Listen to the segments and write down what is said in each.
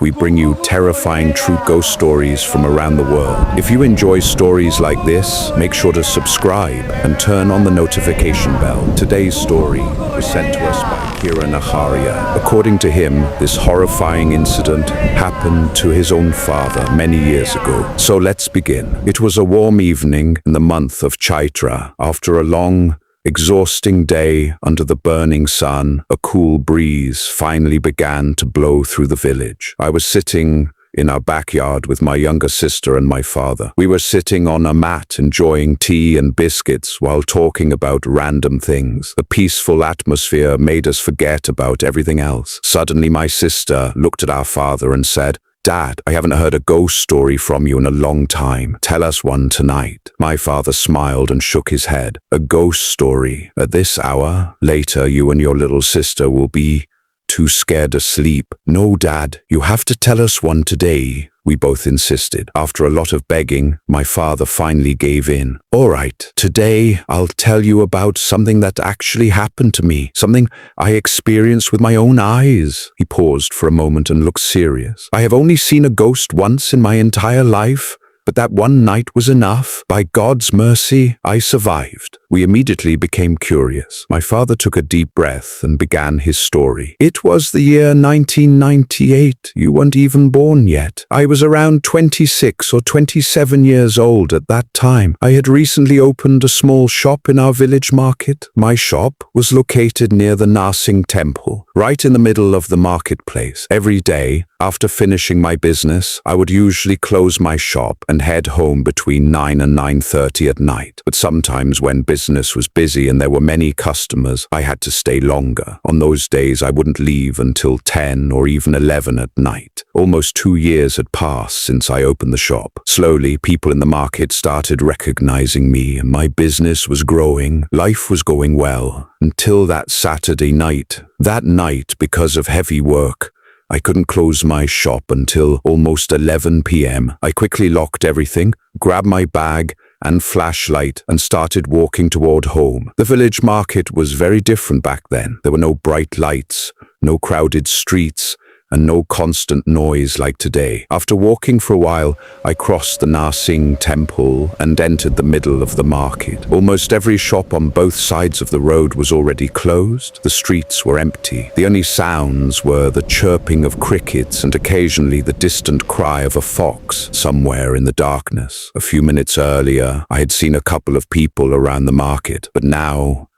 We bring you terrifying true ghost stories from around the world. If you enjoy stories like this, make sure to subscribe and turn on the notification bell. Today's story was sent to us by Kira Naharia. According to him, this horrifying incident happened to his own father many years ago. So let's begin. It was a warm evening in the month of Chaitra. After a long, exhausting day under the burning sun, a cool breeze finally began to blow through the village. I was sitting in our backyard with my younger sister and my father. We were sitting on a mat enjoying tea and biscuits while talking about random things. The peaceful atmosphere made us forget about everything else. Suddenly my sister looked at our father and said, "Dad, I haven't heard a ghost story from you in a long time. Tell us one tonight." My father smiled and shook his head. "A ghost story? At this hour? Later, you and your little sister will be too scared to sleep." "No, Dad, you have to tell us one today," we both insisted. After a lot of begging, my father finally gave in. "All right, today I'll tell you about something that actually happened to me, something I experienced with my own eyes." He paused for a moment and looked serious. "I have only seen a ghost once in my entire life, but that one night was enough. By God's mercy, I survived." We immediately became curious. My father took a deep breath and began his story. "It was the year 1998. You weren't even born yet. I was around 26 or 27 years old at that time. I had recently opened a small shop in our village market. My shop was located near the Narsing temple, right in the middle of the marketplace. Every day, after finishing my business, I would usually close my shop and head home between 9 and 9:30 at night. But sometimes when business was busy and there were many customers, I had to stay longer. On those days, I wouldn't leave until 10 or even 11 at night. Almost 2 years had passed since I opened the shop. Slowly, people in the market started recognizing me, and my business was growing. Life was going well, until that Saturday night. That night, because of heavy work, I couldn't close my shop until almost 11 p.m. I quickly locked everything, grabbed my bag and flashlight, and started walking toward home. The village market was very different back then. There were no bright lights, no crowded streets, and no constant noise like today. After walking for a while, I crossed the Narsing temple and entered the middle of the market. Almost every shop on both sides of the road was already closed. The streets were empty. The only sounds were the chirping of crickets and occasionally the distant cry of a fox somewhere in the darkness. A few minutes earlier, I had seen a couple of people around the market, but now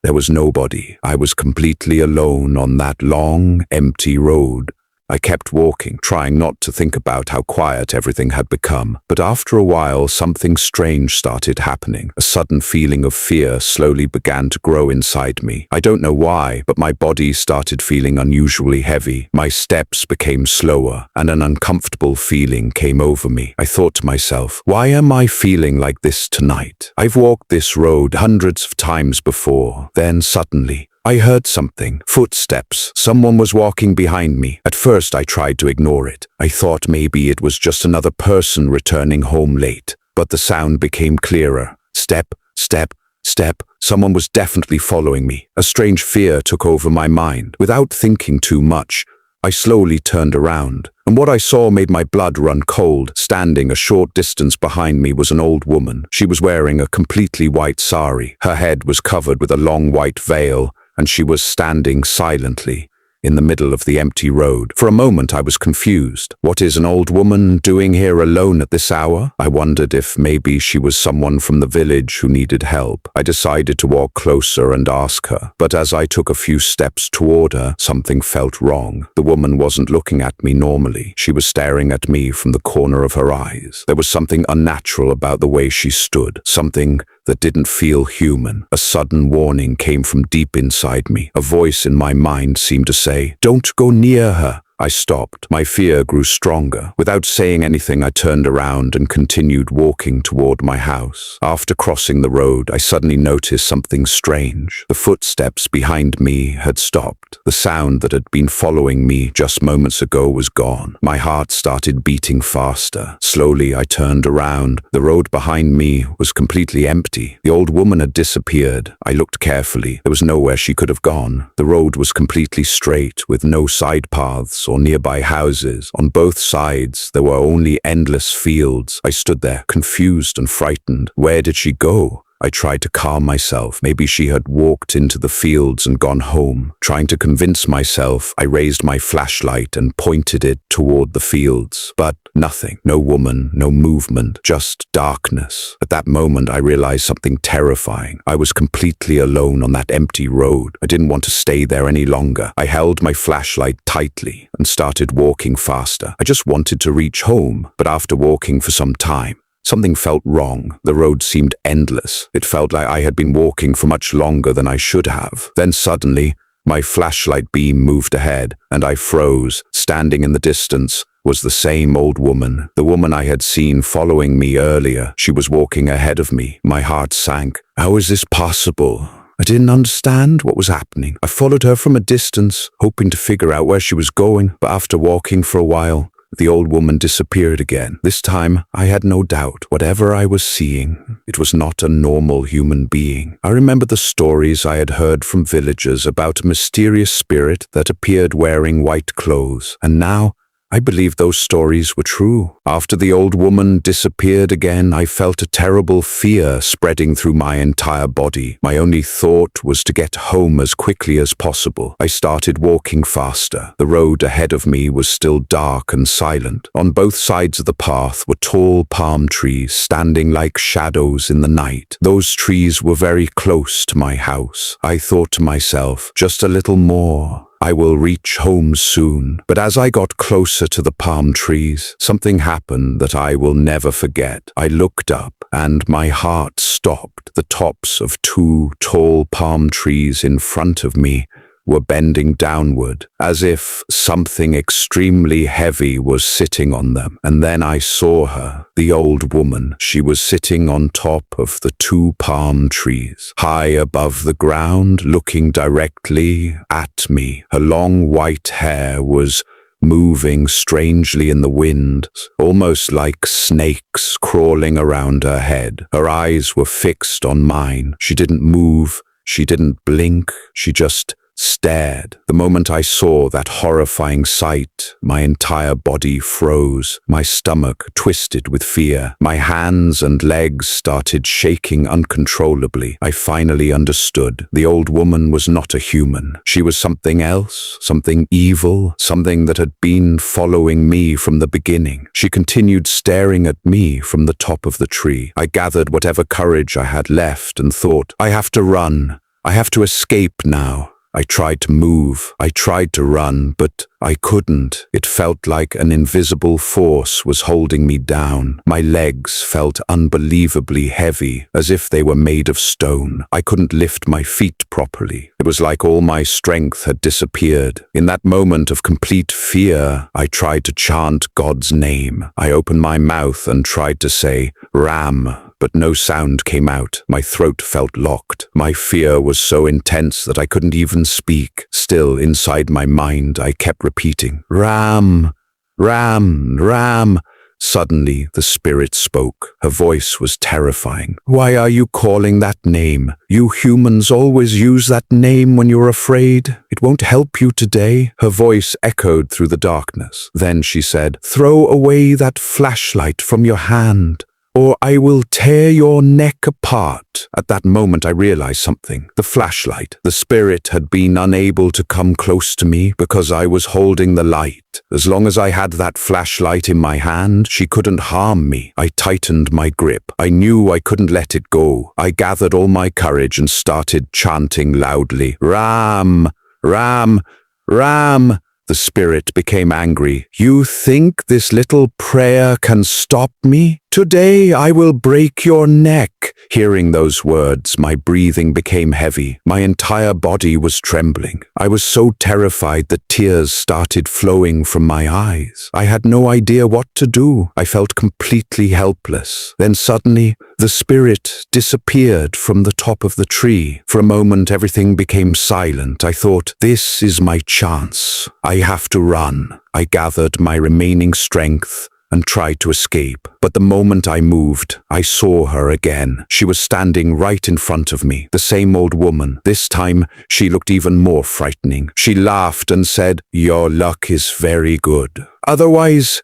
there was nobody. I was completely alone on that long, empty road. I kept walking, trying not to think about how quiet everything had become. But after a while, something strange started happening. A sudden feeling of fear slowly began to grow inside me. I don't know why, but my body started feeling unusually heavy. My steps became slower, and an uncomfortable feeling came over me. I thought to myself, why am I feeling like this tonight? I've walked this road hundreds of times before. Then suddenly, I heard something. Footsteps. Someone was walking behind me. At first, I tried to ignore it. I thought maybe it was just another person returning home late. But the sound became clearer. Step, step, step. Someone was definitely following me. A strange fear took over my mind. Without thinking too much, I slowly turned around, and what I saw made my blood run cold. Standing a short distance behind me was an old woman. She was wearing a completely white sari. Her head was covered with a long white veil, and she was standing silently in the middle of the empty road. For a moment I was confused. What is an old woman doing here alone at this hour? I wondered if maybe she was someone from the village who needed help. I decided to walk closer and ask her, but as I took a few steps toward her, something felt wrong. The woman wasn't looking at me normally. She was staring at me from the corner of her eyes. There was something unnatural about the way she stood, something that didn't feel human. A sudden warning came from deep inside me. A voice in my mind seemed to say, "Don't go near her." I stopped. My fear grew stronger. Without saying anything, I turned around and continued walking toward my house. After crossing the road, I suddenly noticed something strange. The footsteps behind me had stopped. stopped. The sound that had been following me just moments ago was gone. My heart started beating faster. Slowly, I turned around. The road behind me was completely empty. The old woman had disappeared. I looked carefully. There was nowhere she could have gone. The road was completely straight, with no side paths or nearby houses. On both sides, there were only endless fields. I stood there, confused and frightened. Where did she go? I tried to calm myself. Maybe she had walked into the fields and gone home. Trying to convince myself, I raised my flashlight and pointed it toward the fields. But nothing. No woman, no movement, just darkness. At that moment, I realized something terrifying. I was completely alone on that empty road. I didn't want to stay there any longer. I held my flashlight tightly and started walking faster. I just wanted to reach home, but after walking for some time, something felt wrong. The road seemed endless. It felt like I had been walking for much longer than I should have. Then suddenly, my flashlight beam moved ahead, and I froze. Standing in the distance was the same old woman, the woman I had seen following me earlier. She was walking ahead of me. My heart sank. How is this possible? I didn't understand what was happening. I followed her from a distance, hoping to figure out where she was going, but after walking for a while, the old woman disappeared again. This time, I had no doubt. Whatever I was seeing, it was not a normal human being. I remember the stories I had heard from villagers about a mysterious spirit that appeared wearing white clothes, and now I believed those stories were true. After the old woman disappeared again, I felt a terrible fear spreading through my entire body. My only thought was to get home as quickly as possible. I started walking faster. The road ahead of me was still dark and silent. On both sides of the path were tall palm trees standing like shadows in the night. Those trees were very close to my house. I thought to myself, just a little more. I will reach home soon. But as I got closer to the palm trees, something happened that I will never forget. I looked up and my heart stopped. The tops of two tall palm trees in front of me were bending downward, as if something extremely heavy was sitting on them. And then I saw her, the old woman. She was sitting on top of the two palm trees, high above the ground, looking directly at me. Her long white hair was moving strangely in the wind, almost like snakes crawling around her head. Her eyes were fixed on mine. She didn't move. She didn't blink. She just stared. The moment I saw that horrifying sight, my entire body froze. My stomach twisted with fear. My hands and legs started shaking uncontrollably. I finally understood. The old woman was not a human. She was something else, something evil, something that had been following me from the beginning. She continued staring at me from the top of the tree. I gathered whatever courage I had left and thought, I have to run. I have to escape now. I tried to move. I tried to run, but I couldn't. It felt like an invisible force was holding me down. My legs felt unbelievably heavy, as if they were made of stone. I couldn't lift my feet properly. It was like all my strength had disappeared. In that moment of complete fear, I tried to chant God's name. I opened my mouth and tried to say, Ram, but no sound came out. My throat felt locked. My fear was so intense that I couldn't even speak. Still, inside my mind, I kept repeating, Ram, Ram, Ram. Suddenly, the spirit spoke. Her voice was terrifying. Why are you calling that name? You humans always use that name when you're afraid. It won't help you today. Her voice echoed through the darkness. Then she said, Throw away that flashlight from your hand, or I will tear your neck apart. At that moment, I realized something. The flashlight. The spirit had been unable to come close to me because I was holding the light. As long as I had that flashlight in my hand, she couldn't harm me. I tightened my grip. I knew I couldn't let it go. I gathered all my courage and started chanting loudly, Ram, Ram, Ram. The spirit became angry. You think this little prayer can stop me? Today I will break your neck. Hearing those words, my breathing became heavy. My entire body was trembling. I was so terrified that tears started flowing from my eyes. I had no idea what to do. I felt completely helpless. Then suddenly, the spirit disappeared from the top of the tree. For a moment, everything became silent. I thought, this is my chance. I have to run. I gathered my remaining strength and tried to escape. But the moment I moved, I saw her again. She was standing right in front of me, the same old woman. This time, she looked even more frightening. She laughed and said, "Your luck is very good. Otherwise,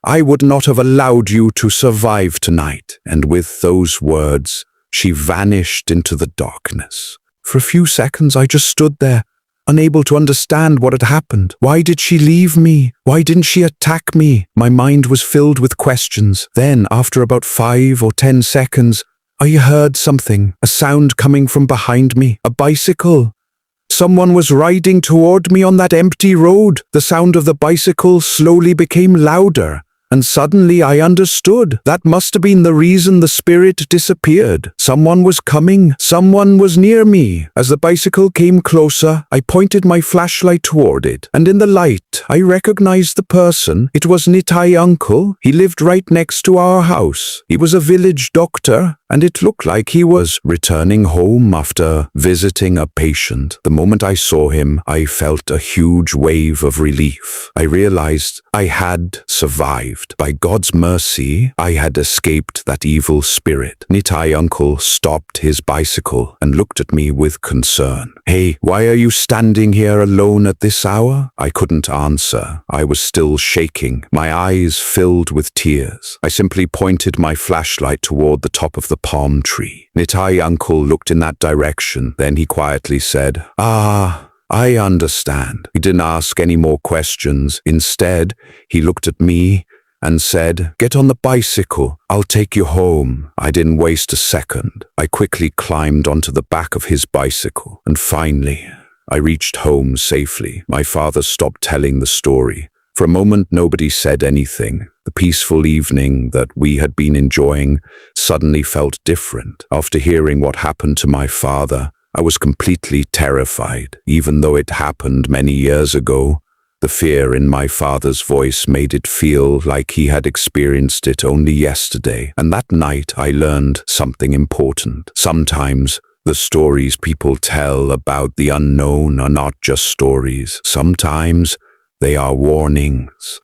I would not have allowed you to survive tonight." And with those words, she vanished into the darkness. For a few seconds, I just stood there, unable to understand what had happened. Why did she leave me? Why didn't she attack me? My mind was filled with questions. Then, after about 5 or 10 seconds, I heard something, a sound coming from behind me, a bicycle. Someone was riding toward me on that empty road. The sound of the bicycle slowly became louder. And suddenly I understood. That must have been the reason the spirit disappeared. Someone was coming. Someone was near me. As the bicycle came closer, I pointed my flashlight toward it. And in the light, I recognized the person. It was Nitai uncle. He lived right next to our house. He was a village doctor, and it looked like he was returning home after visiting a patient. The moment I saw him, I felt a huge wave of relief. I realized I had survived. By God's mercy, I had escaped that evil spirit. Nitai uncle stopped his bicycle and looked at me with concern. "Hey, why are you standing here alone at this hour?" I couldn't answer. I was still shaking, my eyes filled with tears. I simply pointed my flashlight toward the top of the palm tree. Nitai uncle looked in that direction. Then he quietly said, I understand." He didn't ask any more questions. Instead, he looked at me and said, "Get on the bicycle. I'll take you home." I didn't waste a second. I quickly climbed onto the back of his bicycle. And finally, I reached home safely. My father stopped telling the story. For a moment, nobody said anything. The peaceful evening that we had been enjoying suddenly felt different. After hearing what happened to my father, I was completely terrified. Even though it happened many years ago, the fear in my father's voice made it feel like he had experienced it only yesterday. And that night I learned something important. Sometimes the stories people tell about the unknown are not just stories. Sometimes they are warnings.